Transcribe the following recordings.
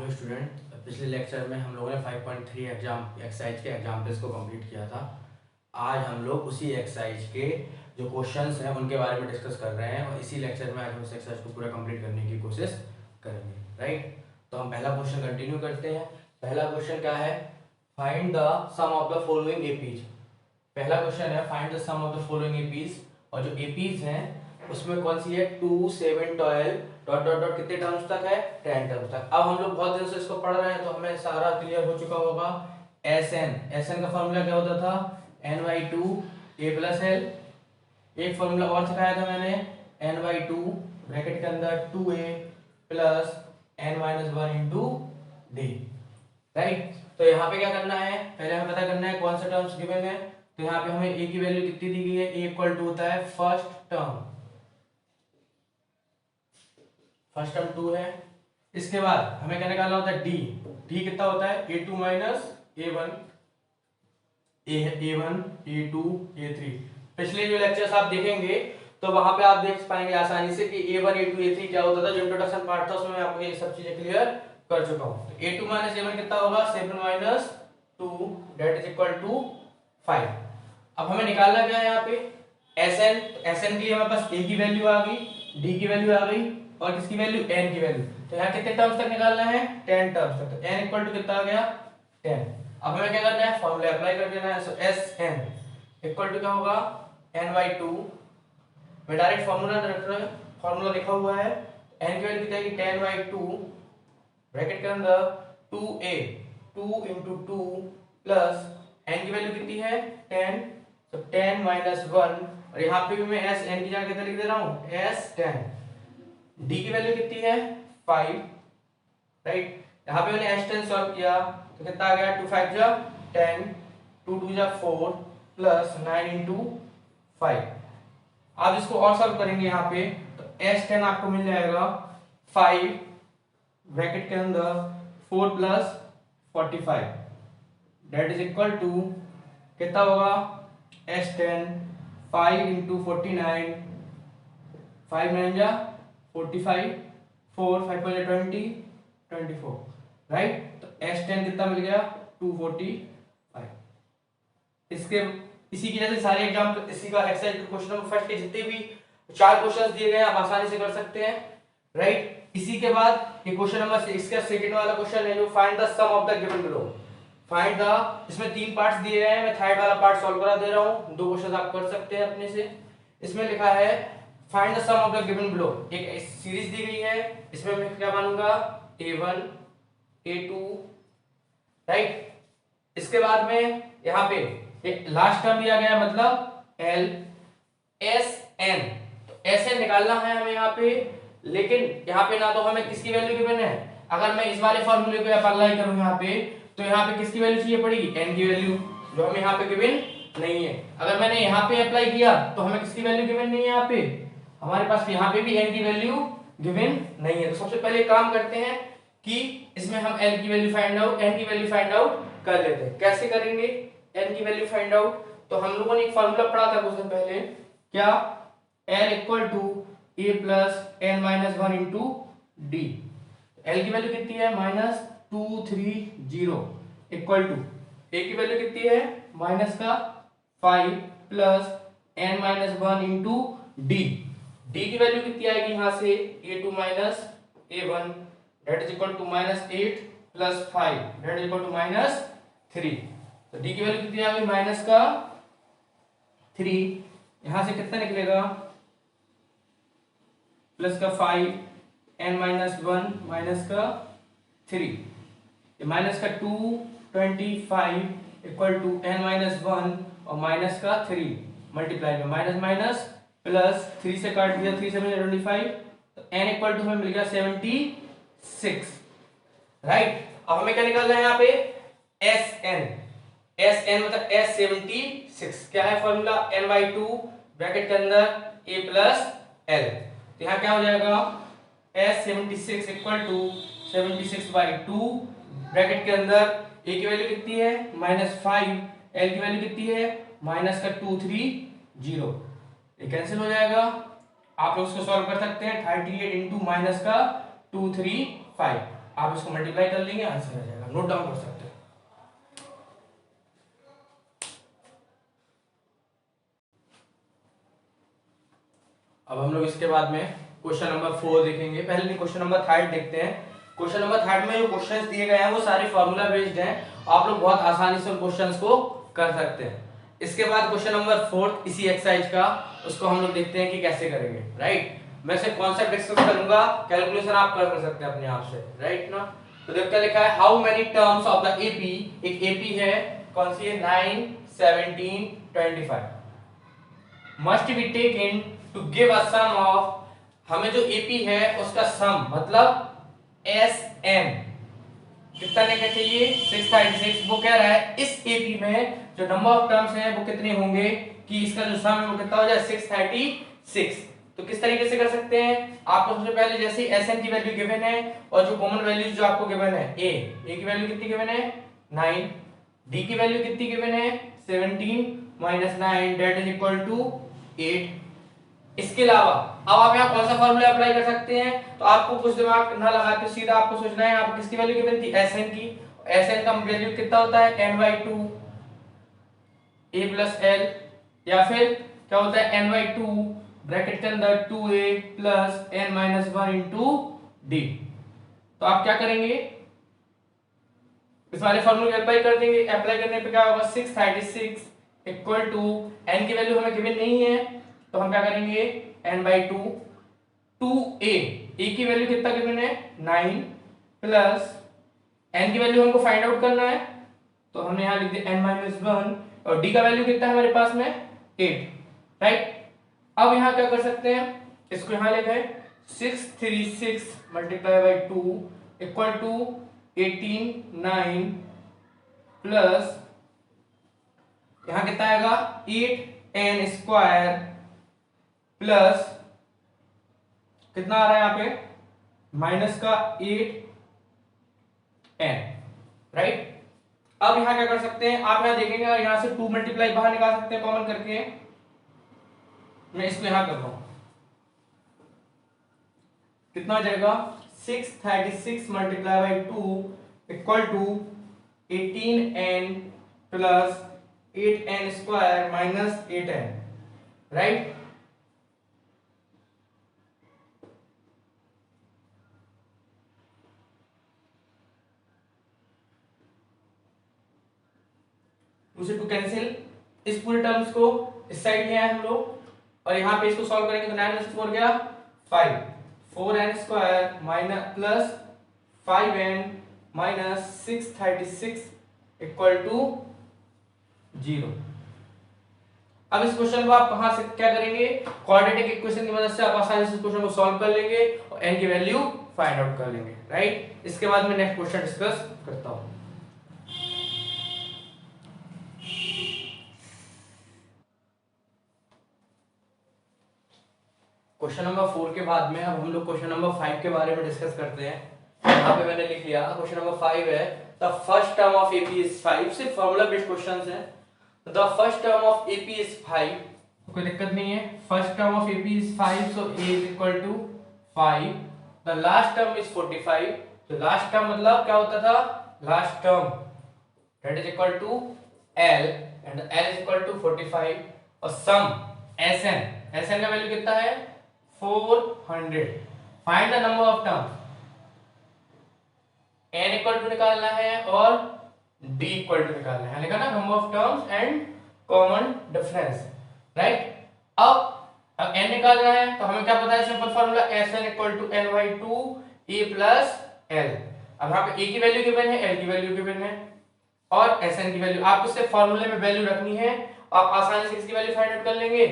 Hello student, पिछले lecture में हम लोगों ने 5.3 एग्जाम एक्सरसाइज के एग्जाम्पल्स को कंप्लीट किया था। आज हम लोग उसी एक्सरसाइज के जो क्वेश्चंस हैं उनके बारे में डिस्कस कर रहे हैं और इसी लेक्चर में आज हम इस एक्सरसाइज को पूरा कंप्लीट करने की कोशिश करेंगे। राइट, तो हम पहला क्वेश्चन कंटिन्यू करते हैं। पहला क्वेश्चन क्या है? Find the sum of the following APs. पहला क्वेश्चन है find the sum of the following APs, और जो एपीज हैं उसमें कौन सी है? 2, 7, 12 डॉट डॉट डॉट कितने टर्म्स तक है? 10 टर्म्स तक। अब हम लोग बहुत दिन से इसको पढ़ रहे हैं तो हमें सारा क्लियर हो चुका होगा। एस एन का फॉर्मूला क्या होता था? n/2 a plus L. एक फॉर्मूला और सिखाया था मैंने, n/2 ब्रैकेट के अंदर 2a plus n-1 into d. Right, तो यहाँ पे क्या करना है? पहले हमें पता करना है कौन सा टर्म्स गिवन है। तो यहाँ पे हमें a की वैल्यू कितनी दी गई है? a इक्वल टू होता है फर्स्ट टर्म 2 है। इसके बाद हमें क्या निकालना होता है? डी कितना होता है? a2 minus a1, a1 a2 a3। पिछले जो लेक्चर्स आप देखेंगे तो वहां पे आप देख पाएंगे आसानी से कि a1 a2 a3 क्या होता था। जो इंट्रोडक्शन पार्ट था उसमें मैं आपको ये सब चीजें क्लियर कर चुका हूं। तो a2 माइनस a1 कितना होगा? 7 minus 2 that is equal to 5। अब हमें निकालना क्या है यहाँ पे? Sn की हमारे पास a की वैल्यू आ गई, d की वैल्यू आ गई और किसकी वैल्यू? n की वैल्यू। तो यहाँ कितने टर्म्स तक निकालना है? 10 टर्म्स तक। तो n इक्वल टू कितना आ गया? 10। अब हमें क्या करना है? फॉर्मूला अप्लाई कर देना है। सो Sn इक्वल टू क्या होगा? n/2। मैं डायरेक्ट फॉर्मूला लिखा हुआ है। n की वैल्यू कितनी आएगी? 10/2 ब्रैकेट के अंदर 2a 2 इंटू 2 प्लस n की वैल्यू कितनी है? 10। तो 10 माइनस 1, और यहाँ पे भी मैं Sn की जगह कितना लिख दे रहा हूँ? S10। डी की वैल्यू कितनी है? 5। राइट, यहाँ पे मैंने S10 सॉल्व किया तो कितना आ गया? 2 5 जा 10, 2 2 जा 4 प्लस 9 इंटू 5। आप इसको और सॉल्व करेंगे यहाँ पे तो S10 आपको मिल जाएगा 5 ब्रैकेट के अंदर 4 plus 45 that is equal to कितना होगा? S10 5 इंटू 49, 5 9 जा 45, 4 5 5 20 24। राइट, तो S10 कितना मिल गया? 245। इसके इसी की जैसे सारे एग्जाम इसी का एक्सरसाइज क्वेश्चन नंबर फर्स्ट के जितने भी 4 क्वेश्चंस दिए गए हैं आप आसानी से कर सकते हैं। राइट, इसी के बाद ये क्वेश्चन नंबर इसका सेकंड वाला क्वेश्चन है जो find the sum of the given below. Find the, इसमें 3 पार्ट्स दिए गए हैं, मैं थर्ड वाला पार्ट सॉल्व करा दे रहा हूं। 2 क्वेश्चंस आप कर सकते हैं अपने से। इसमें लिखा है find the sum of the given below. एक सीरीज दी गई है, इसमें मैं क्या मानूंगा? a1 a2। राइट, इसके बाद में यहाँ पे एक लास्ट टर्म दिया गया है मतलब l Sn। तो Sn निकालना है हमें यहाँ पे, लेकिन यहाँ पे ना तो हमें किसकी वैल्यू गिवन है। अगर मैं इस वाले फॉर्मूले को अप्लाई करूँ यहाँ पे तो यहाँ पे किसकी वैल्यू चाहिए पड़ेगी? n की वैल्यू, जो हमें यहाँ पे गिवन नहीं है। अगर मैंने यहाँ पे अप्लाई किया तो हमें किसकी वैल्यू गिवन नहीं है। यहाँ पे हमारे पास यहाँ पे भी n की वैल्यू गिवन नहीं है। तो सबसे पहले काम करते हैं कि इसमें हम n की वैल्यू फाइंड आउट कर लेते हैं। कैसे करेंगे n की वैल्यू फाइंड आउट? तो हम लोगों ने एक फॉर्मूला पढ़ा था कुछ दिन पहले, क्या? l equal to a plus n-1 into d. l की वैल्यू कितनी है? -230 इक्वल टू a की वैल्यू कितनी है? माइनस का 5 plus n-1 into d. D की वैल्यू कितनी आएगी यहाँ से? a2 minus a1 that is equal to -8 plus 5 that is equal to -3। तो डी की वैल्यू कितनी आ गई? माइनस का 3। यहां से कितना निकलेगा? प्लस का 5 n-1 माइनस का 3, माइनस का 225 इक्वल टू n-1 और माइनस का 3 मल्टीप्लाई में माइनस माइनस प्लस 3 से काट दिया, 3 से मिला 25, तो n इक्वल टू हमें मिल गया 76। राइट, अब हमें क्या निकालना है यहाँ पे? Sn मतलब S76। क्या है फॉर्मूला? n/2 ब्रैकेट के अंदर a प्लस l। तो यहाँ क्या हो जाएगा? S76 इक्वल टू 76/2 ब्रैकेट के अंदर a की वैल्यू कितनी है? -5, l की वैल्यू कितनी है? -230। ये कैंसिल हो जाएगा। आप लोग इसको सॉल्व कर सकते हैं। 38 इंटू माइनस का 235 आप इसको मल्टीप्लाई कर लेंगे, आंसर आ जाएगा। नोट डाउन कर सकते हैं। अब हम लोग इसके बाद में क्वेश्चन नंबर 4 देखेंगे। पहले क्वेश्चन नंबर 3 देखते हैं। क्वेश्चन नंबर 3 में जो क्वेश्चंस दिए गए हैं वो सारे फार्मूला बेस्ड हैं। आप लोग बहुत आसानी से उन क्वेश्चंस को कर सकते हैं। इसके बाद क्वेश्चन नंबर 4 इसी एक्सरसाइज का, उसको हम लोग देखते हैं कि कैसे करेंगे। राइट, मैं सिर्फ कॉन्सेप्ट डिस्कस करूंगा, कैलकुलेशन आप कर सकते हैं अपने आप से। राइट ना, तो देख क्या लिखा है, how many terms of the AP, एक एपी है, कौन सी है, 9 17 25, must be taken to give a sum of, हमें जो एपी है उसका सम मतलब एसएन कितना लेना चाहिए, 636। वो कह रहा है इस एपी में जो नंबर ऑफ टर्म्स हैं वो कितने होंगे, कि इसका जो सम है वो कितना हो जाए 636। तो किस तरीके से कर सकते हैं, आपको सबसे पहले जैसे एसएन की वैल्यू गिवन है और जो कॉमन वैल्यूज जो आपको गिवन है, ए की वैल्यू कितनी गिवन है 9, डी की वैल्यू कितनी गिवन है 17 minus 9 that is equal to 8। इसके अलावा अब आप यहाँ कौन सा फॉर्मूला अप्लाई कर सकते हैं, तो आपको कुछ दिमाग ना लगा के सीधा आपको सोचना है यहाँ पर किसकी वैल्यू गिवन थी, एसएन की। एसएन का वैल्यू कितना होता है n/2 a प्लस एल, या फिर क्या होता है n/2 ब्रैकेट के अंदर 2a plus n minus 1 into d. तो आप क्या करेंगे, इस वाले फॉर्मूले को अप्लाई कर देंगे। अप्लाई करने पे क्या होगा, 636 इक्वल टू n की वैल्यू हमें गिवन नहीं है तो हम क्या करेंगे n/2 2a, a की वैल्यू कितना गिवन है 9 प्लस n की वैल्यू हमको फाइंड आउट करना है तो हमने यहां लिख दिया n-1 और d का वैल्यू कितना है हमारे पास में 8। राइट, अब यहां क्या कर सकते हैं, इसको यहां लिखा है 636 multiply by 2 equal to 18 9 plus यहां कितना आएगा 8n स्क्वायर प्लस कितना आ रहा है यहाँ पे माइनस का 8n। राइट, अब यहां क्या कर सकते हैं, आप यहां देखेंगे यहां से 2 मल्टीप्लाई बाहर निकाल सकते हैं कॉमन करके। मैं इसको यहां कर रहा हूं, कितना हो जाएगा 636 multiply by 2 equal to 18n plus 8n square minus 8n। Right, उसे टू कैंसिल इस पूरे टर्म्स को इस साइड ले आए हम लोग और यहाँ पे इसको सॉल्व करेंगे तो 9 में 4 गया 5, 4n square minus plus 5n minus 636 equal to 0। अब इस क्वेश्चन को आप कहां से क्या करेंगे, क्वाड्रेटिक इक्वेशन की मदद से आप आसानी से इस क्वेश्चन को सॉल्व कर लेंगे और n की वैल्यू फाइंड आउट कर लेंगे। राइट, इसके बाद मैं नेक्स्ट क्वेश्चन डिस्कस करता हूं। क्वेश्चन नंबर 4 के बाद में अब हम लोग क्वेश्चन नंबर 5 के बारे में डिस्कस करते हैं। यहाँ पे मैंने लिख लिया क्वेश्चन नंबर 5 है the first term of AP is 5। सिर्फ फार्मूला बेस्ड क्वेश्चंस हैं। The first term of AP is 5, कोई दिक्कत नहीं है। First term of AP is 5 so a is equal to 5। The last term is 45। तो last term मतलब क्या होता था, last term that is equal to l and l is equal to 45 और सम sn का वैल्यू कितना है 400। Find the number of terms, n equal to निकालना है और d इक्वल टू निकालना है, लिखा ना number of terms and common difference. Right, अब n निकालना है तो हमें क्या पता है, simple formula sn equal to n/2 a plus l। अब यहाँ पे a की वैल्यू गिवन है, l की वैल्यू गिवन है और sn की वैल्यू आपको सिर्फ फार्मूले में वैल्यू रखनी है। आप आसानी से किसकी वैल्यू फाइंड आउट कर लेंगे,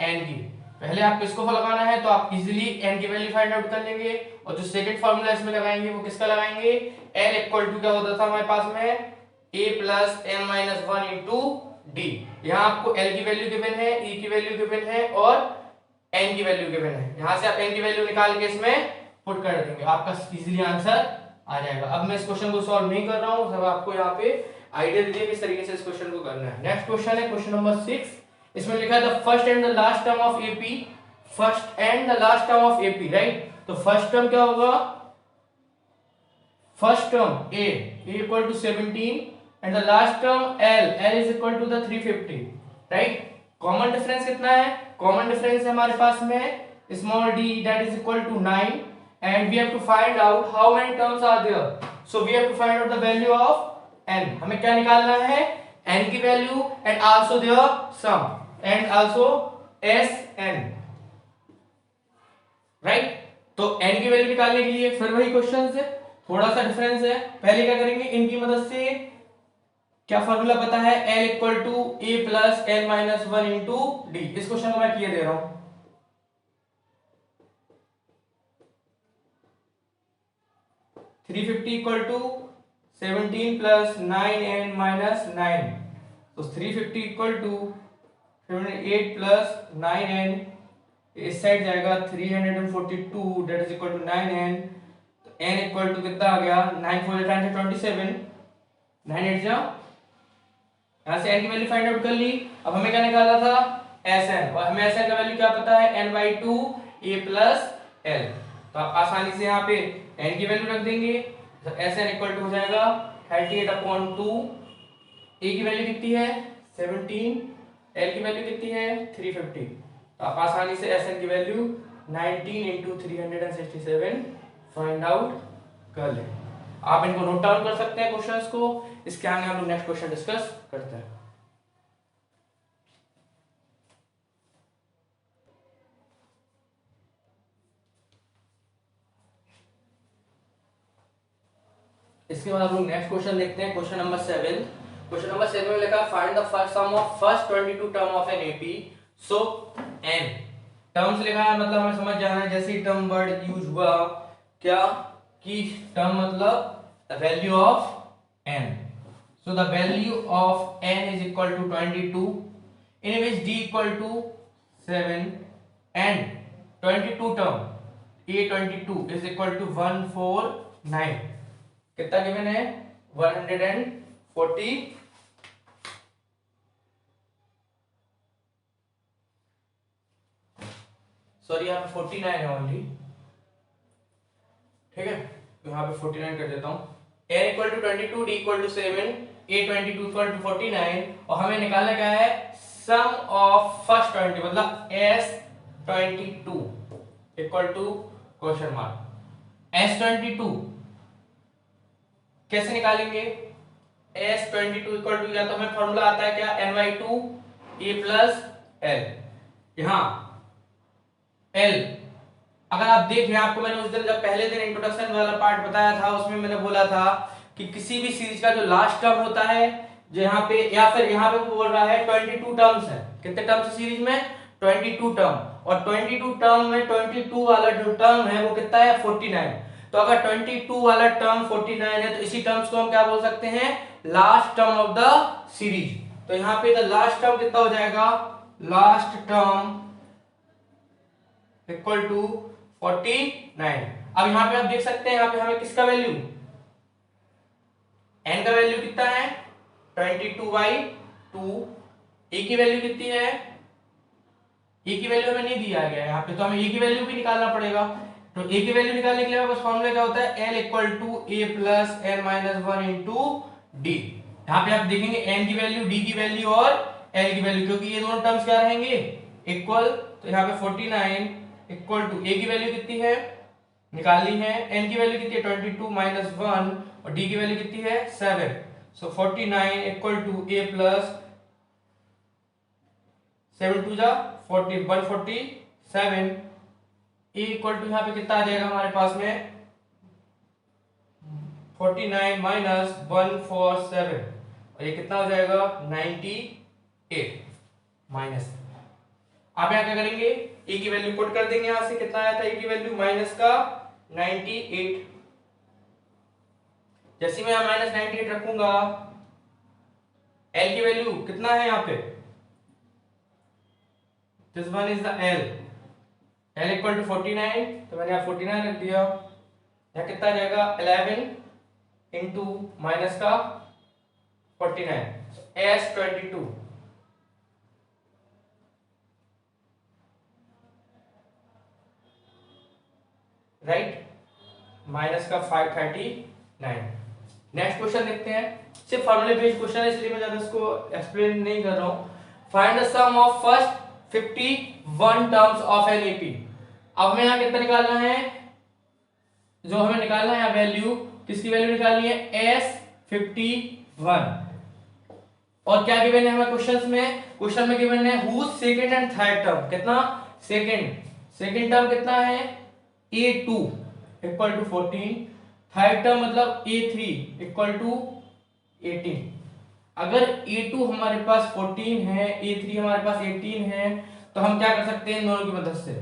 n की। पहले आपको इसको लगाना है तो आप इजीली n की वैल्यू फाइंड आउट कर लेंगे और जो सेकंड फार्मूला इसमें लगाएंगे वो किसका लगाएंगे, n इक्वल टू क्या होता था हमारे पास में a plus n minus 1 into d. यहाँ आपको l की वैल्यू गिवन है, e की वैल्यू गिवन है और n की वैल्यू गिवन है। यहाँ से आप n की वैल्यू निकाल के इसमें पुट कर देंगे, आपका इजीली आंसर आ जाएगा। अब मैं इस क्वेश्चन को सॉल्व नहीं कर रहा हूँ, सब आपको यहाँ पे आइडिया दीजिए किस तरीके से इस क्वेश्चन को करना है। नेक्स्ट क्वेश्चन है क्वेश्चन नंबर 6। इसमें लिखा है the first and the last term of AP, first and the last term of AP. Right, तो फर्स्ट टर्म क्या होगा first term a equal to 17 and the last term l is equal to the 350, right? Common difference कितना है? Common difference है हमारे पास में small d that is equal to 9 and we have to find out how many terms are there. So we have to find out the value of n. हमें क्या निकालना है? n की value and also their sum and also Sn, right? तो n की value निकालने के लिए फिर वही क्वेश्चन है, थोड़ा सा डिफरेंस है। पहले क्या करेंगे, इनकी मदद से क्या फॉर्मूला पता है, l equal to a plus l minus 1 into d. इस क्वेश्चन को मैं किए दे रहा हूं। Three fifty equal to 17 plus 9n minus 9, तो 350 इक्वल टू 8 प्लस 9n, इस साइड जाएगा 342 that is equal to 9n, तो n इक्वल टू कितना आ गया, 9 4 27, 9 8 जा, यहाँ से n की वैल्यू फाइंड आउट कर ली। अब हमें क्या निकालना था, Sn, और हमें Sn का वैल्यू क्या पता है, n/2 a प्लस l, तो आप आसानी से यहाँ पे n की वैल्यू रख देंगे, तो Sn इक्वल टू हो जाएगा 38/2, a की वैल्यू कितनी है 17, l की वैल्यू कितनी है 350, तो आप आसानी से Sn की वैल्यू 19 इंटू 367 फाइंड आउट कर लें। आप इनको नोट डाउन कर सकते हैं क्वेश्चंस को, इसके आगे हम लोग नेक्स्ट क्वेश्चन डिस्कस करते हैं। इसके बाद हम लोग नेक्स्ट क्वेश्चन देखते हैं, क्वेश्चन नंबर 7। क्वेश्चन नंबर 7 में लिखा find the first sum of first 22 term of an AP. So n terms लिखा है, मतलब हमें समझ जाना है, जैसे ही टर्म वर्ड यूज हुआ क्या कि टर्म मतलब value of n। So the value of n is equal to 22, in which d equal to 7 and 22 term a22 is equal to 149, कितना गिवन है 140, सॉरी यहाँ पे 49 है ओनली, ठीक है, तो यहाँ पे 49 कर देता हूँ। n equal to 22, d equal to 7, a22 equal to 49, और हमें निकालना क्या है, सम ऑफ फर्स्ट 20 मतलब s22 equal to question mark. s22 कैसे निकालेंगे, s22 इक्वल टू, या तो हमें फॉर्मूला आता है क्या, n/2 a प्लस l। यहाँ l अगर आप देखें, आपको मैंने उस दिन जब पहले दिन इंट्रोडक्शन वाला पार्ट बताया था, उसमें मैंने बोला था कि किसी भी सीरीज का जो लास्ट टर्म होता है, जो यहाँ पे या फिर यहाँ पे बोल रहा है 22 टर्म्स है, कितने टर्म्स है सीरीज में 22 टर्म, और 22 टर्म में 22 वाला जो टर्म है वो कितना है 49, तो अगर 22 वाला टर्म 49 है तो इसी टर्म्स को हम क्या बोल सकते हैं, last term of the series. तो यहाँ पे द लास्ट टर्म कितना हो जाएगा, लास्ट टर्म इक्वल टू 49। अब यहाँ पे आप देख सकते हैं, यहाँ पे हमें किसका वैल्यू, n का वैल्यू कितना है 22/2, a की वैल्यू कितनी है, a की वैल्यू हमें नहीं दिया गया यहाँ पे, तो हमें a की वैल्यू भी निकालना पड़ेगा। तो a की वैल्यू निकालने के लिए बस फॉर्मूला क्या होता है, l equal to a plus l minus 1 into d. यहाँ पे आप देखेंगे n की वैल्यू, d की वैल्यू और l की वैल्यू, क्योंकि ये दोनों टर्म्स क्या रहेंगे इक्वल, तो यहाँ पे 49 इक्वल टू a की वैल्यू कितनी है निकालनी है, n की वैल्यू कितनी है 22 माइनस 1, और d की वैल्यू कितनी है 7, सो 49 इक्वल टू a प्लस 7 2 जा 40 147, a इक्वल टू यहाँ पे कितना आ जाएगा हमारे पास में 49 माइनस 147, और ये कितना हो जाएगा 98 माइनस, आप यहाँ क्या करेंगे, a की वैल्यू पुट कर देंगे, यहां से कितना आया था a की वैल्यू माइनस का 98, जैसे मैं यहां माइनस 98 रखूंगा, l की वैल्यू कितना है यहाँ पे, this one is the l equal to 49, तो मैंने यहाँ 49 रख दिया, यहाँ कितना आ जाएगा 11 इंटू माइनस का 49, s22, राइट, माइनस का 539, नेक्स्ट क्वेश्चन देखते हैं। सिर्फ फार्मूले बेस्ड क्वेश्चन है इसलिए मैं ज्यादा इसको एक्सप्लेन नहीं कर रहा हूं। Find the sum of first 51 terms of an AP. अब हमें यहां कितना निकालना है, जो हमें निकालना है वैल्यू, किसकी वैल्यू निकालनी है, S51। और क्या गिवन है हमें क्वेश्चन में गिवन है who second and third term, कितना सेकंड टर्म कितना है, A2 equal to 14, third term मतलब A3 इक्वल टू 18। अगर A2 हमारे पास 14 है, A3 हमारे पास 18 है, तो हम क्या कर सकते हैं इन दोनों की मदद से,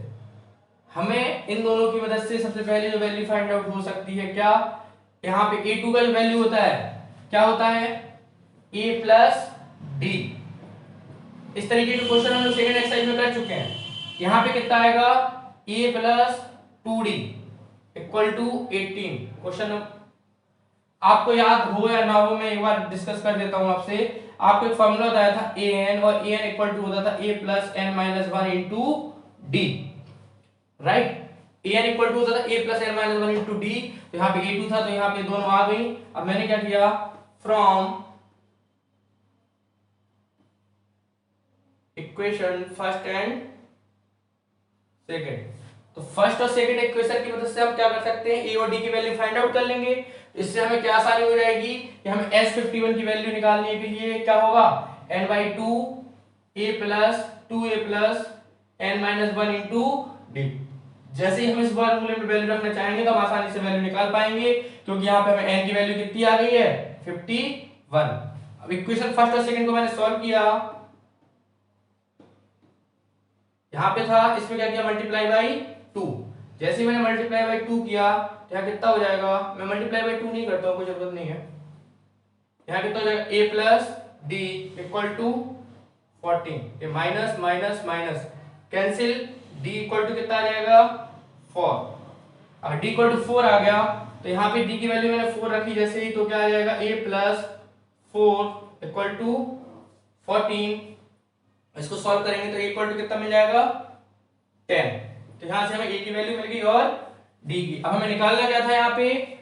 हमें इन दोनों की मदद से सबसे पहले जो वैल्यू फाइंड आउट हो सकती है, क्या, यहाँ पे A2 का जो वैल्यू होता है क्या होता है, A प्लस डी। इस तरीके के क्वेश्चन हम लोग सेकंड एक्सरसाइज में कर चुके हैं। यहाँ पे कितना आएगा, A plus 2D equal to 18। Question आपको याद हो या ना हो, मैं एक बार डिस्कस कर देता हूं आपसे। आपको एक फॉर्मूला बताया था an, और an इक्वल टू होता था a plus n minus 1 into d, right. an equal to होता था a plus n minus 1 into d. तो यहाँ पे a2 था तो यहाँ पे दोनों आ गई। अब मैंने क्या किया, from equation first and second, तो फर्स्ट और सेकंड इक्वेशन की मदद से हम क्या कर सकते हैं, ए और डी की वैल्यू फाइंड आउट कर लेंगे। इससे हमें क्या आसानी हो जाएगी कि हमें S51 की वैल्यू निकालने के लिए क्या होगा, n/2 a plus 2a plus n minus 1 into D. जैसे ही हम इस फॉर्मूले में वैल्यू रखना चाहेंगे तो हम आसानी से वैल्यू निकाल पाएंगे, क्योंकि यहाँ पे हमें n की वैल्यू कितनी आ गई है, 51। अब इक्वेशन फर्स्ट और सेकंड को मैंने सॉल्व किया, यहाँ पे था, इसमें क्या किया, मल्टीप्लाई बाई 2। जैसे ही मैंने मल्टीप्लाई बाई 2 किया तो यहाँ कितना हो जाएगा, मैं मल्टीप्लाई बाई 2 नहीं करता हूँ, कोई जरूरत नहीं है। यहाँ कितना हो जाएगा, a plus d equal to 14, ये minus minus minus cancel, d equal to कितना आ जाएगा, 4। अगर d इक्वल टू 4 आ गया तो यहाँ पे d की वैल्यू मैंने 4 रखी जैसे ही, तो क्या आ जाएगा, a प्लस 4 इक्वल टू 14। इसको सॉल्व करेंगे तो a इक्वल टू कितना मिल जाएगा, 10। तो यहां से हमें a की वैल्यू मिल गई और d की। अब हमें निकालना क्या था, यहाँ पे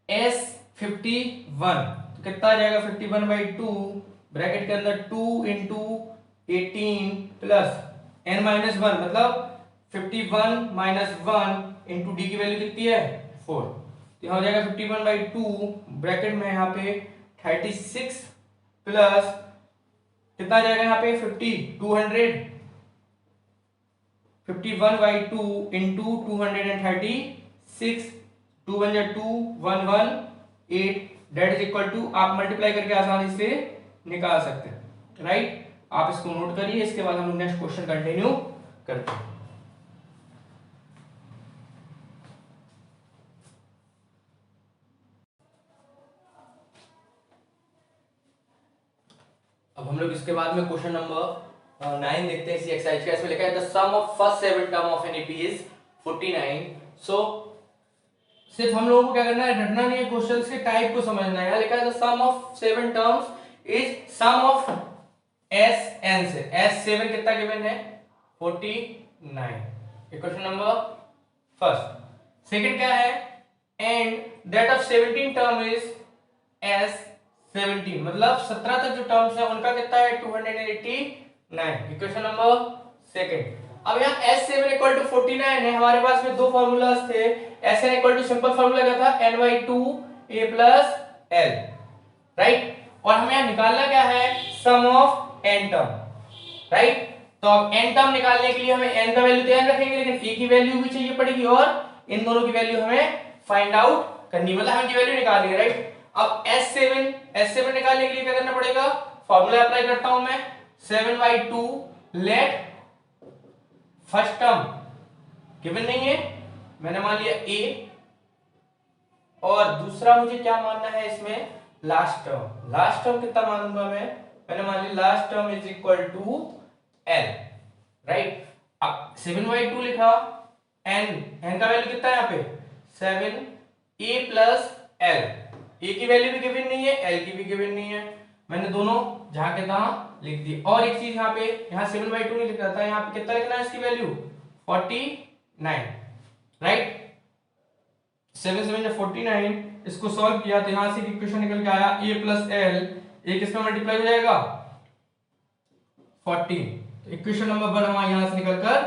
S51, तो कितना आ जाएगा, 51/2 ब्रैकेट के अंदर 2 इंटू 18 प्लस n माइनस 1, मतलब 51 माइनस 1 इंटू डी की वैल्यू कितनी है, 4। तो यहाँ हो जाएगा 51/2 ब्रैकेट में यहाँ पे 36 प्लस कितना आ जाएगा यहाँ पे 200, 51/2 into 236, 2 1 2 1 1 8, that is equal to, आप मल्टीप्लाई करके आसानी से निकाल सकते हैं, राइट। आप इसको नोट करिए, इसके बाद हम नेक्स्ट क्वेश्चन कंटिन्यू करते हैं। अब हम लोग इसके बाद में क्वेश्चन नंबर 9 देखते हैं इसी एक्सरसाइज का। इसमें लिखा है the sum of first 7 term of an AP is 49। So सिर्फ हम लोगों को क्या करना है, रटना नहीं है, क्वेश्चंस के टाइप को समझना है। यहाँ लिखा है the sum of 7 terms is sum of Sn से, S7 कितना गिवन है, 49। Question number first. सेकंड क्या है, and that of 17 term is S17, मतलब 17 तक जो टर्म्स है उनका कितना है, 289। Equation number second. अब यहाँ S7 इक्वल टू 49 है, हमारे पास में दो फॉर्मूलाज थे। Sn equal to simple formula क्या था, n/2 a plus l, right. और हमें यहाँ निकालना क्या है, सम ऑफ n टर्म, राइट। तो अब n टर्म निकालने के लिए हमें n का वैल्यू ध्यान रखेंगे, लेकिन a की वैल्यू भी चाहिए पड़ेगी, और इन दोनों की वैल्यू हमें फाइंड आउट करनी, मतलब हम की वैल्यू निकालनी है, राइट। अब S7 निकालने के लिए क्या करना पड़ेगा, फॉर्मूला अप्लाई करता हूं मैं, 7/2 लेट फर्स्ट टर्म गिवन नहीं है, मैंने मान लिया a, और दूसरा मुझे क्या मानना है इसमें, लास्ट टर्म कितना मानूंगा मैंने मान लिया last term is equal to l, right. अब 7/2 लिखा, n का वैल्यू कितना है यहाँ पे, 7 a प्लस l, a की वैल्यू भी गिवन नहीं है, l की भी गिवन नहीं है, मैंने दोनों जहां के तहां लिख दी। और एक चीज यहाँ पे, यहाँ 7/2 नहीं लिख रहा था, यहाँ पे कितना लिखना है इसकी वैल्यू, 49, राइट। 7 7 जो 49, इसको सॉल्व किया तो यहां से इक्वेशन निकल के आया a प्लस एल, एक इसमें मल्टीप्लाई हो जाएगा 14। तो इक्वेशन नंबर 1 हमारा यहां से निकल कर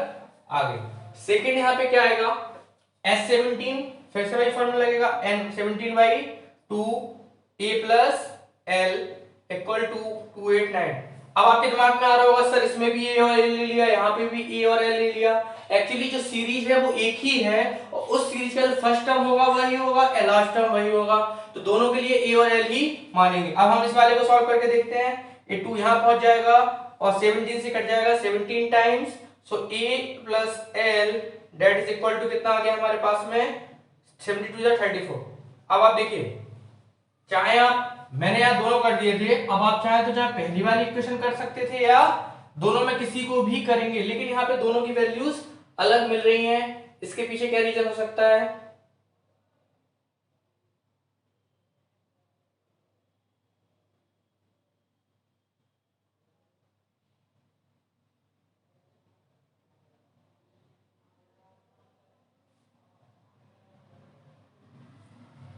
आ गई। सेकंड यहां पे क्या आएगा, S17, फिर से वही फॉर्मूला लगेगा n17/2 a plus l equal to 289। अब आपके दिमाग में आ रहा होगा सर इसमें भी a और l ले लिया, यहाँ पे भी a और l ले लिया। एक्चुअली जो सीरीज है वो एक ही है और उस सीरीज का फर्स्ट टर्म होगा वही होगा, लास्ट टर्म वही होगा, तो दोनों के लिए a और l ही मानेंगे। अब हम इस वाले को सॉल्व करके देखते हैं। ये 2 यहाँ पहुंच जाएगा और 17 से कट जाएगा 17 times, so a plus l that is equal to कितना आ गया हमारे पास में 72 या 34। अब आप देखिए, चाहे आप, मैंने यहाँ दोनों कर दिए थे, अब आप चाहे तो चाहे पहली वाली इक्वेशन कर सकते थे या दोनों में किसी को भी करेंगे, लेकिन यहाँ पे दोनों की वैल्यूज अलग मिल रही हैं। इसके पीछे क्या रीजन हो सकता है?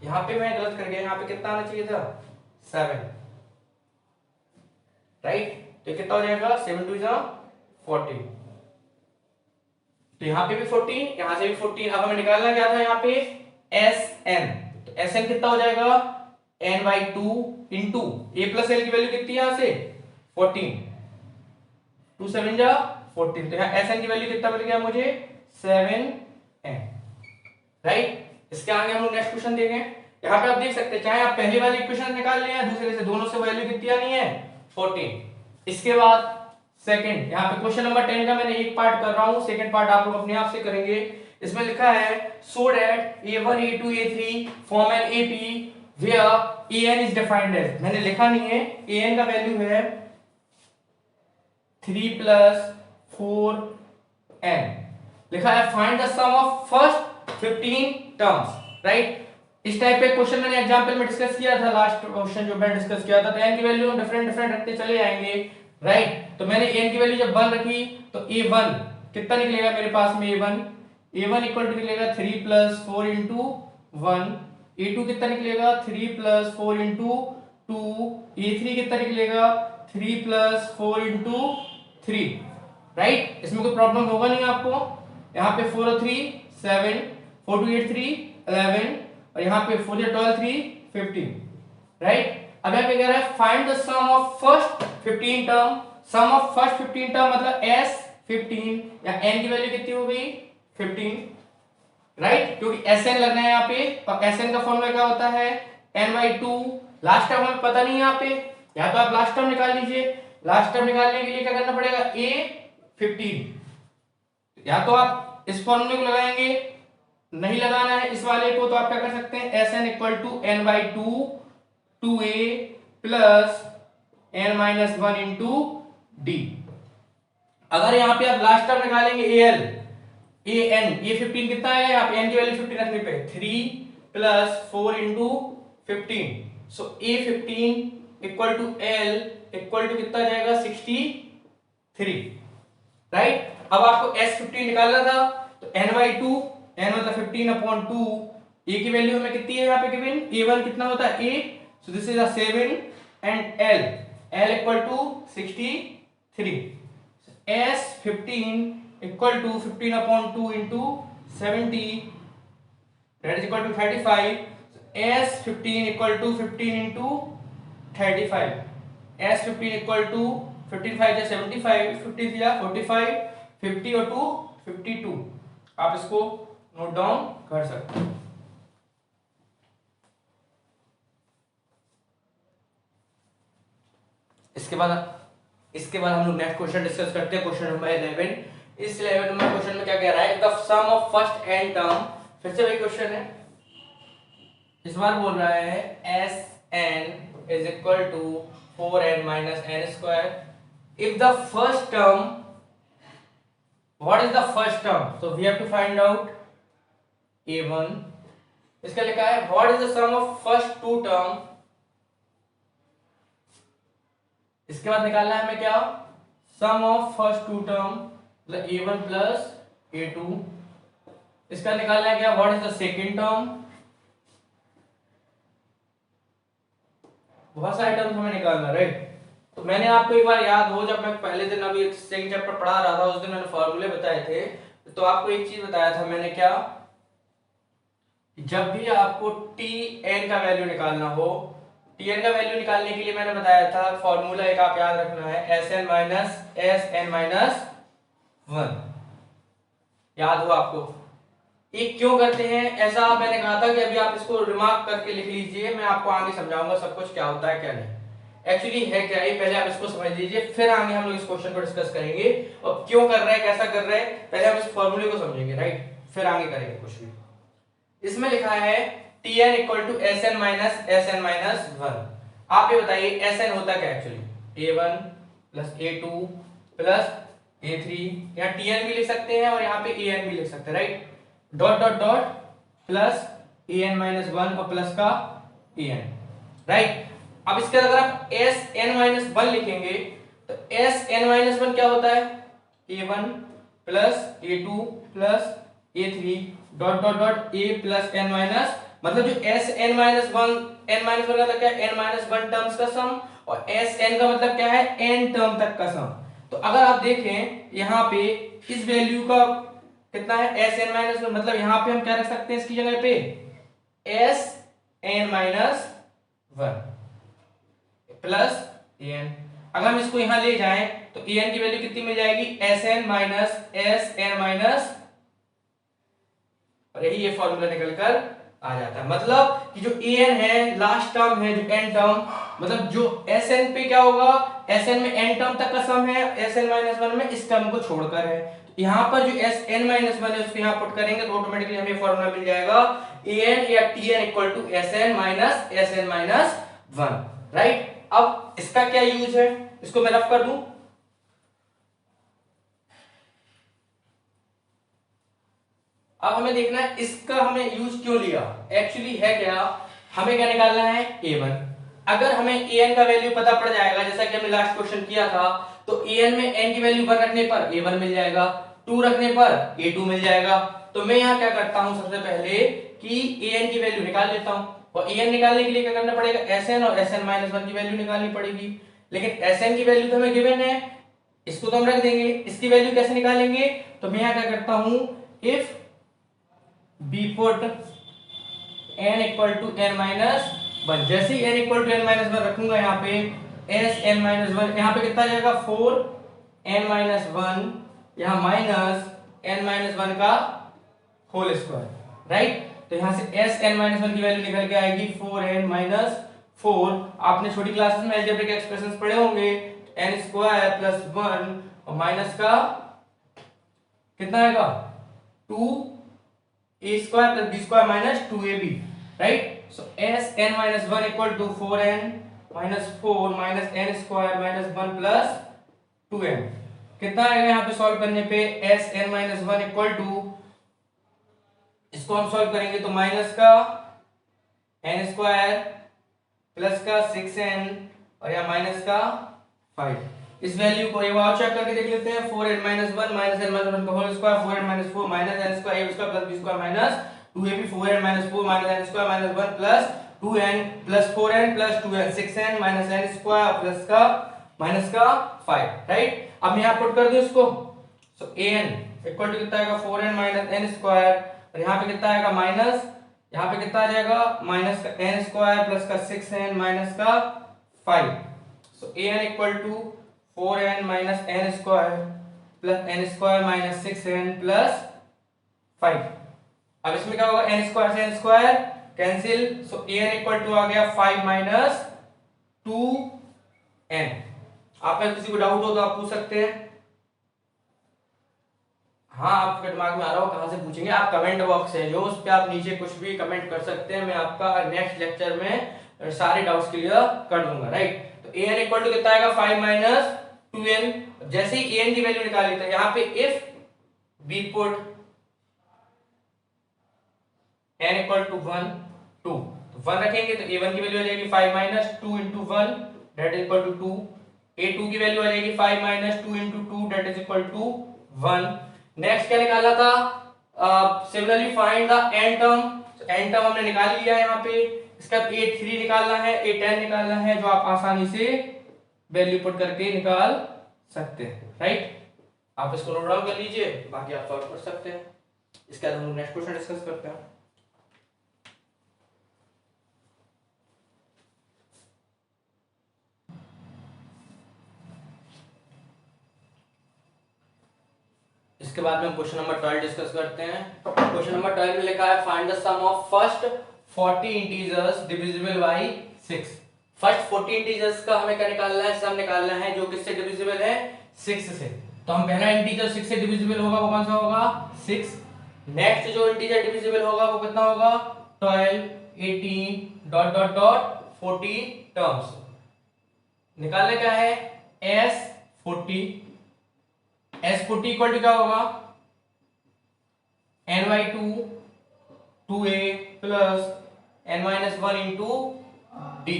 यहाँ पे मैं गलत कर गया, यहाँ पे कितना आना चाहिए था 7, राइट? तो कितना हो जाएगा 7 2 14, तो यहाँ पे भी 14, यहाँ से भी 14। अब हमें निकालना क्या था यहाँ पे Sn, तो Sn कितना हो जाएगा n/2 into a plus L की वैल्यू कितनी है यहाँ से 14, 2 7 जा 14, तो यहाँ Sn की वैल्यू कितना मिल गया मुझे 7n, राइट? इसके आगे हम लोग नेक्स्ट क्वेश्चन देखें। यहाँ पे आप देख सकते हैं, चाहे आप पहली वाली इक्वेशन निकाल लें या दूसरे से, दोनों से वैल्यू कितनी आनी है 14। इसके बाद सेकंड, यहाँ पे क्वेश्चन नंबर 10 का मैंने एक पार्ट कर रहा हूँ, सेकंड पार्ट आप लोग अपने आप से करेंगे। इसमें लिखा है so that a1 a2 a3 form an AP where an is defined as, मैंने लिखा नहीं है, an का वैल्यू है 3 + 4n, लिखा है find the sum of first 15 terms, right? इस टाइप पे क्वेश्चन मैंने एग्जांपल में डिस्कस किया था, लास्ट क्वेश्चन जो मैं डिस्कस किया था, तो n की वैल्यू हम डिफरेंट डिफरेंट रखते चले जाएंगे, राइट? तो मैंने n की वैल्यू जब 1 रखी तो a1 कितना निकलेगा मेरे पास में, a1 इक्वल टू निकलेगा 3 + 4 × 1, a2 कितना निकलेगा 3 + 4 × 2, a3 कितना निकलेगा 3 + 4 × 3, राइट? इसमें कोई प्रॉब्लम होगा नहीं आपको। यहाँ पे 4 और 3 7, 4 2 8 3 11, और यहाँ पे 4 12 3 15, राइट? अब यहाँ पे कह रहा है find the sum of first 15 term, sum of first 15 term मतलब S15, या n की वैल्यू कितनी हो गई 15, राइट? क्योंकि Sn लगना है यहाँ पे, और Sn का फॉर्मूला क्या होता है n/2, लास्ट टर्म हमें पता नहीं है यहाँ पे, या तो आप लास्ट टर्म निकाल लीजिए। लास्ट टर्म निकालने के लिए क्या करना पड़ेगा A15, या तो आप इस फॉर्मूले को लगाएंगे, नहीं लगाना है इस वाले को, तो आप क्या कर सकते हैं Sn = n/2 2a plus n - 1 × d। अगर यहाँ पे आप लास्ट टर्म निकालेंगे a15 कितना आएगा, यहाँ पे n की वैल्यू 15 रखने पे 3 + 4 × 15, सो a15 = l इक्वल टू कितना जाएगा 63, राइट? अब आपको S15 निकालना था, तो n/2, n मतलब 15/2, a की वैल्यू हमें कितनी है यहाँ पे गिवन, a1 कितना होता है a, so this is a 7 and l = 63, S15 = 15/2 × 70, that is equal to 35, S15 = 15 × 35, S15 = 15 5 या 75, 50 या 45, 50 और 2 52, आप इसको नोट डाउन कर सकते हैं। इसके बाद हम लोग नेक्स्ट क्वेश्चन डिस्कस करते हैं, क्वेश्चन नंबर 11। इस 11 नंबर क्वेश्चन में क्या कह रहा है, the sum of first n term, फिर से वही क्वेश्चन है, इस बार बोल रहा है Sn = 4n - n², if the first term, what is the first term, so we have to find out a1, इसका लिखा है what is the sum of first two term, इसके बाद निकालना है हमें क्या, सम ऑफ फर्स्ट टू टर्म मतलब a1 + a2, इसका निकालना है क्या, what is the second term, बहुत सारे टर्म्स हमें निकालना, राइट। तो मैंने आपको एक बार याद हो, जब मैं पहले दिन अभी सेकंड चैप्टर पढ़ा रहा था, उस दिन मैंने फॉर्मूले बताए थे। तो आपको एक चीज बताया था मैंने, क्या, जब भी आपको टी एन का वैल्यू निकालना हो, टी एन का वैल्यू निकालने के लिए मैंने बताया था फॉर्मूला एक आप याद रखना है, एस एन माइनस वन। याद हो आपको? ये क्यों करते हैं ऐसा? मैंने कहा था कि अभी आप इसको रिमार्क करके लिख लीजिए, मैं आपको आगे समझाऊंगा सब कुछ क्या होता है क्या नहीं। एक्चुअली है क्या ये, पहले आप इसको समझ लीजिए, फिर आगे हम लोग इस क्वेश्चन को डिस्कस करेंगे और क्यों कर रहे हैं, कैसा कर रहे हैं, पहले हम इस फॉर्मूले को समझेंगे, राइट, फिर आगे करेंगे कुछ भी। इसमें लिखा है t n equal to s n minus one. आप ये बताइए एस एन होता क्या actually? A one plus a two plus a three, यहाँ टी एन भी लिख सकते हैं और यहाँ पे ए एन भी लिख सकते हैं, right. Dot dot dot plus a n minus one और प्लस का ए एन, राइट। अब इसके अगर आप एस एन माइनस वन लिखेंगे तो एस एन माइनस वन क्या होता है? A one plus a two plus a three dot dot dot a plus n minus, मतलब जो s n minus one, n minus one का मतलब क्या है? एन माइनस वन टर्म्स का सम, और एस एन का मतलब क्या है? एन टर्म तक का सम। तो अगर आप देखें यहाँ पे इस वैल्यू का कितना है? एस एन माइनस वन, मतलब यहाँ पे हम क्या रख सकते हैं इसकी जगह पे? S n minus one plus a n. अगर हम इसको यहां ले जाएं तो ए एन की वैल्यू कितनी मिल जाएगी? एस एन माइनस, और यही ये फॉर्मूला निकल कर आ जाता है। मतलब कि जो ए एन है लास्ट टर्म है, जो एन टर्म, मतलब जो एस एन पे क्या होगा? एस एन में एन टर्म तक का सम है, एस एन माइनस वन में इस टर्म को छोड़कर है। तो यहाँ पर जो एस एन माइनस वन है उसको यहाँ पुट करेंगे तो ऑटोमेटिकली हमें फॉर्मूला मिल जाएगा ए एन या t n equal to s n minus one, right. अब इसका क्या यूज है, इसको मैं रफ कर दूं। अब हमें देखना है इसका हमें यूज क्यों लिया। एक्चुअली है क्या, हमें क्या निकालना है? a1। अगर हमें an का वैल्यू पता पड़ जाएगा, जैसा कि हमने लास्ट क्वेश्चन किया था, तो an में n की वैल्यू 1 रखने पर a1 मिल जाएगा, 2 रखने पर a2 मिल जाएगा। तो मैं यहाँ क्या करता हूं, सबसे पहले कि an की वैल्यू निकाल लेता हूं, और an निकालने के लिए क्या करना पड़ेगा? sn और sn माइनस वन की वैल्यू निकालनी पड़ेगी। लेकिन sn की वैल्यू तो हमें गिवन है, इसको तो हम रख देंगे, इसकी वैल्यू कैसे निकालेंगे? तो मैं यहाँ क्या करता हूं, if we put n equal to n minus one, जैसे ही n equal to n minus one रखूंगा यहाँ पे s n माइनस वन, यहाँ पे कितना जाएगा? 4n माइनस वन, यहाँ माइनस n माइनस वन का होल स्क्वायर, राइट। तो यहाँ से s n माइनस वन की वैल्यू निकल के आएगी 4n माइनस 4। आपने छोटी क्लासेस में अलजेब्रिक एक्सप्रेशंस पढ़े होंगे, n स्क्वायर प्लस वन और माइनस का कितना आएगा? 2a square plus b square minus 2ab, right. So s n minus one equal to 4n minus 4 minus n square minus 1 plus 2n। कितना आएगा यहाँ पे सॉल्व करने पे? s n minus one equal to, इसको हम सॉल्व करेंगे तो माइनस का n स्क्वायर प्लस का 6n और यहाँ माइनस का 5। इस वैल्यू को एक बार चेक करके देख लेते हैं। 4n minus one minus n minus one का whole square, 4n minus 4 minus n square a square plus b square minus 2ab, 4n minus 4 minus n square minus 1 plus 2n plus 4n plus 2n, 6n minus n square plus का minus का 5, right. अब मैं यहाँ put कर दूं इसको, सो an equal to कितना आएगा? 4n माइनस n स्क्वायर, और यहाँ पे कितना आएगा? माइनस, यहाँ पे कितना आ जाएगा? माइनस का n स्क्वायर प्लस का 6n माइनस का 5। So an equal to 4n minus n square plus n square minus 6n plus 5। अब इसमें क्या होगा? n स्क्वायर से n square cancel, so an equal to आ गया 5 माइनस 2n। आप में किसी को डाउट हो तो आप पूछ सकते हैं। हाँ, आपके दिमाग में आ रहा हो कहां से पूछेंगे, आप कमेंट बॉक्स है जो, उस पे आप नीचे कुछ भी कमेंट कर सकते हैं, मैं आपका नेक्स्ट लेक्चर में सारे डाउट्स क्लियर कर दूंगा, राइट। तो an इक्वल टू कितना आएगा? 5 माइनस 2n। जैसे ही an की वैल्यू निकाल लेते हैं, यहाँ पे if we put n equal to 1 2, तो 1 रखेंगे तो a1 की वैल्यू आ जाएगी 5 minus 2 into 1 that is equal to 2। a2 की वैल्यू आ जाएगी 5 minus 2 into 2 that is equal to 1। Next क्या निकाला था? Similarly find the n term, n term हमने निकाल लिया है यहाँ पे। इसका a3 निकालना है, a10 निकालना है, जो आप आसानी से वैल्यू पुट करके निकाल सकते हैं, राइट। आप इसको नोट डाउन कर लीजिए, बाकी आप सॉल्व कर सकते हैं। इसके बाद हम लोग नेक्स्ट क्वेश्चन डिस्कस करते हैं। इसके बाद में हम क्वेश्चन नंबर 12 डिस्कस करते हैं। क्वेश्चन नंबर 12 में लिखा है find the sum of first 40 integers divisible by 6। First 40 integers का हमें क्या निकालना है, सम निकालना है, जो किससे डिविजिबल है, 6 से। तो हम पहला इंटीजर 6 से डिविजिबल होगा, वो कौन सा होगा, 6। नेक्स्ट जो इंटीजर डिविजिबल होगा वो कितना होगा, 12, 18 डॉट डॉट डॉट 40 टर्म्स। निकालने क्या है, S40। S40 इक्वल टू क्या होगा, n/2 2a plus n-1 into d,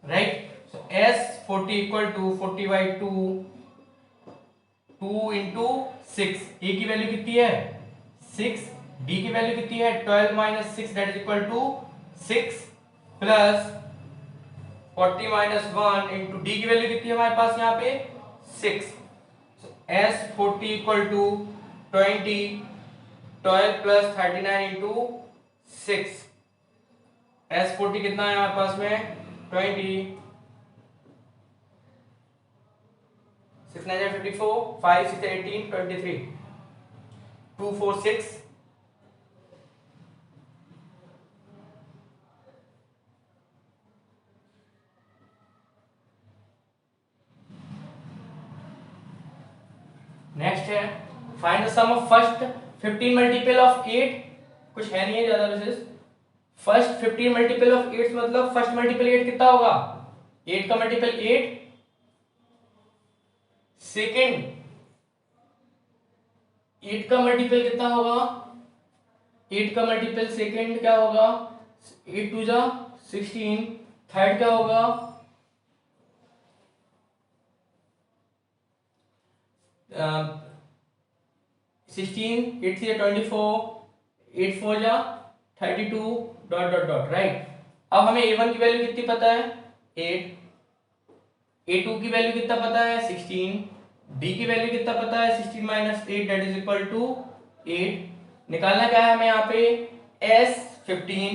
right. So S40 equal to 40/2 2 into 6। a की वैल्यू कितनी है, 6। d की वैल्यू कितनी है, 12 minus 6 that is equal to 6 plus 40 minus 1 into d की वैल्यू कितनी है हमारे पास यहाँ पे, 6। S40 equal to 20 12 plus 39 into 6। S40 कितना है हमारे पास में, 20 6 9 54 5 6 18 23 246। नेक्स्ट है find the sum of first 15 multiple of 8। कुछ है नहीं है ज्यादा विशेष। फर्स्ट 15 मल्टीपल ऑफ 8 मतलब फर्स्ट मल्टीपल 8 कितना होगा, 8 का मल्टीपल 8। सेकंड 8 का मल्टीपल कितना होगा, 8 का मल्टीपल सेकंड क्या होगा, 8 2 जा 16। थर्ड क्या होगा, 16 8 3 24 8 4 जा 32 डॉट डॉट डॉट, राइट। अब हमें a1 की वैल्यू कितनी पता है, 8। a2 की वैल्यू कितना पता है, 16। d की वैल्यू कितना पता है, 16 minus 8 that is equal to 8। निकालना क्या है हमें यहाँ पे, S15।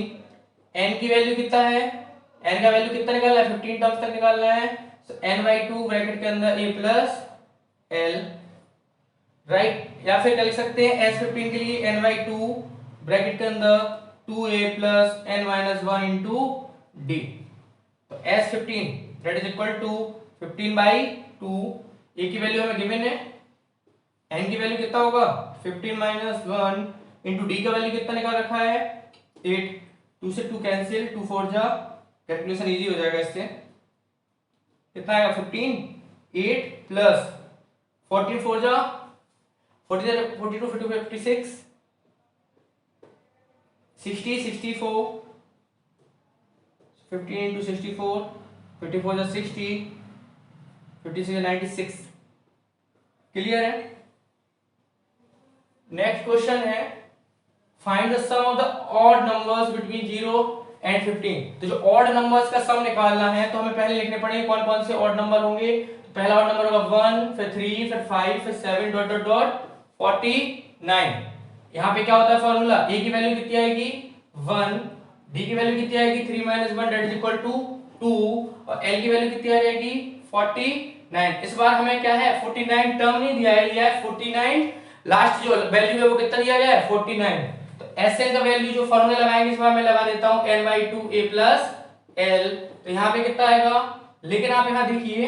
n की वैल्यू कितना है, n का वैल्यू कितना निकालना है, 15 टर्म्स तक निकालना है। so n/2 ब्रैकेट के अंदर a प्लस l, राइट। या फिर लिख सकते हैं S15 के लिए n/2 ब्रैकेट के अंदर 2a plus n-1 into d। तो S15 that is equal to 15/2। a की वैल्यू हमें गिवन है, n की वैल्यू कितना होगा, 15 माइनस 1 इंटू d का वैल्यू कितना निकाल रखा है, 8। 2 से 2 कैंसिल, 2 4 जा, कैलकुलेशन इजी हो जाएगा इससे। कितना आएगा, 15 8 प्लस 14 4 जा 42 42 56 60 64 15 into 64 54 जा 60 56 96। क्लियर है। नेक्स्ट क्वेश्चन है find the sum of the odd numbers between 0 and 15। तो जो ऑड नंबर्स का सम निकालना है तो हमें पहले लिखने पड़ेंगे कौन कौन से ऑड नंबर होंगे। तो पहला ऑड नंबर होगा 1, फिर 3, फिर 5, फिर 7 डॉट डॉट डॉट 49। यहाँ पे क्या होता है फॉर्मूला, a की वैल्यू कितनी आएगी 1, d की वैल्यू कितनी आएगी 3 minus 1 that is equal to 2 और l की वैल्यू कितनी आ जाएगी 49। इस बार हमें क्या है 49 टर्म नहीं दिया है, लिया है 49। लास्ट जो वैल्यू है वो कितना दिया गया है 49। तो Sn का वैल्यू जो फॉर्मूला लगाएंगे इस बार मैं लगा देता हूं n/2 a प्लस l। तो यहाँ पे कितना आएगा, लेकिन आप यहाँ देखिए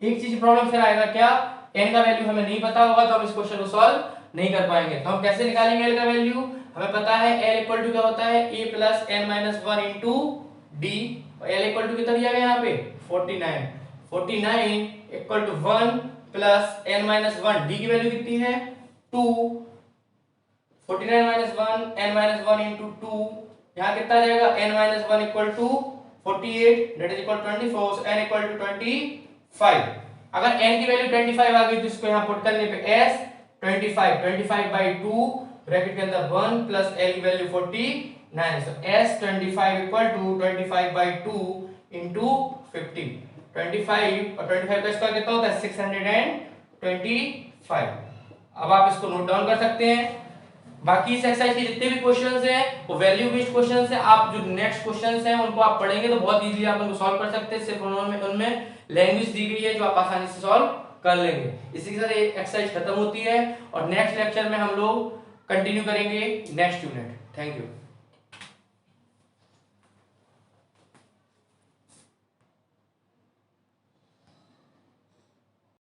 एक चीज प्रॉब्लम फिर आएगा क्या, n का वैल्यू हमें नहीं पता होगा तो हम इस क्वेश्चन को सॉल्व नहीं कर पाएंगे। तो हम कैसे निकालेंगे l का वैल्यू, हमें पता है l इक्वल टू क्या होता है a plus n-1 into d। l equal to कितना दिया गया यहाँ पे 49 equal to 1 plus n-1, d की वैल्यू कितनी है 2। 49 माइनस 1 n-1 इंटू 2, यहाँ कितना आ जाएगा n-1 equal to 48 that is equal 24, so n equal to 25। अगर n की वैल्यू 25 आ गई तो इसको यहाँ पुट करने पे s 25 25/2 ब्रैकेट के अंदर 1 प्लस एल की value 49, so S25 equal to 25/2 into 50। 25 और 25 का स्क्वायर कितना होता है 625। अब आप इसको नोट डाउन कर सकते हैं। बाकी इस एक्सरसाइज के जितने भी क्वेश्चंस हैं वो वैल्यू बेस्ड क्वेश्चंस हैं। आप जो नेक्स्ट क्वेश्चंस हैं उनको आप पढ़ेंगे तो बहुत इजीली आप उनको सॉल्व कर सकते हैं। सिर्फ उनमें लैंग्वेज दी गई है जो आप आसानी से सॉल्व कर लेंगे। इसी के साथ ये एक्सरसाइज खत्म होती है और नेक्स्ट लेक्चर में हम लोग कंटिन्यू करेंगे नेक्स्ट यूनिट। Thank you.